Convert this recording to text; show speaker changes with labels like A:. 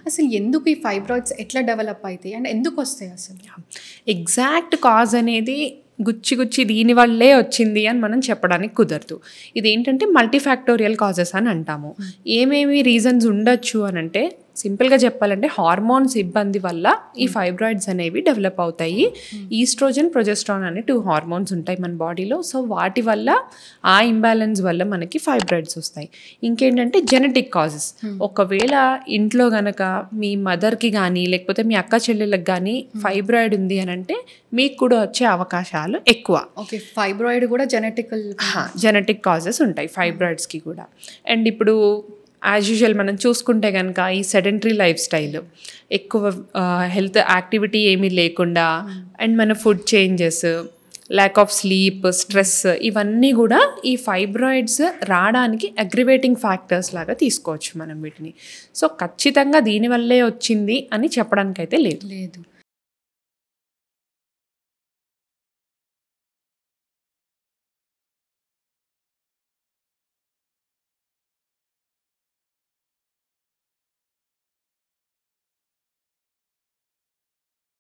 A: అసలు ఎందుకు ఈ ఫైబ్రాయిడ్స్ ఎట్లా డెవలప్ అవుతాయి అండ్ ఎందుకు వస్తాయి అసలు?
B: ఎగ్జాక్ట్ కాజ్ అనేది గుచ్చి దీనివల్లే వచ్చింది అని మనం చెప్పడానికి కుదరదు. ఇదేంటంటే మల్టీఫ్యాక్టోరియల్ కాజెస్ అని అంటాము. ఏమేమి రీజన్స్ ఉండొచ్చు అని అంటే, సింపుల్గా చెప్పాలంటే హార్మోన్స్ ఇబ్బంది వల్ల ఈ ఫైబ్రాయిడ్స్ అనేవి డెవలప్ అవుతాయి. ఈస్ట్రోజన్, ప్రొజెస్ట్రాన్ అనే 2 హార్మోన్స్ ఉంటాయి మన బాడీలో. సో వాటి వల్ల, ఆ ఇంబ్యాలెన్స్ వల్ల మనకి ఫైబ్రాయిడ్స్ వస్తాయి. ఇంకేంటంటే జెనెటిక్ కాజెస్. ఒకవేళ ఇంట్లో గనక మీ మదర్కి కానీ లేకపోతే మీ అక్క చెల్లెళ్ళకి కానీ ఫైబ్రాయిడ్ ఉంది అని అంటే మీకు కూడా వచ్చే అవకాశాలు ఎక్కువ.
A: ఓకే, ఫైబ్రాయిడ్ కూడా
B: జెనెటిక్ కాజెస్ ఉంటాయి ఫైబ్రాయిడ్స్కి కూడా. అండ్ ఇప్పుడు యాజ్ యూజువల్ మనం చూసుకుంటే కనుక ఈ సెడెంటరీ లైఫ్ స్టైల్, ఎక్కువ హెల్త్ యాక్టివిటీ ఏమీ లేకుండా, అండ్ మన food changes, lack of sleep, stress, ఇవన్నీ కూడా ఈ ఫైబ్రాయిడ్స్ రావడానికి అగ్రివేటింగ్ ఫ్యాక్టర్స్ లాగా తీసుకోవచ్చు మనం వీటిని. సో ఖచ్చితంగా దీనివల్లే వచ్చింది అని చెప్పడానికైతే లేదు.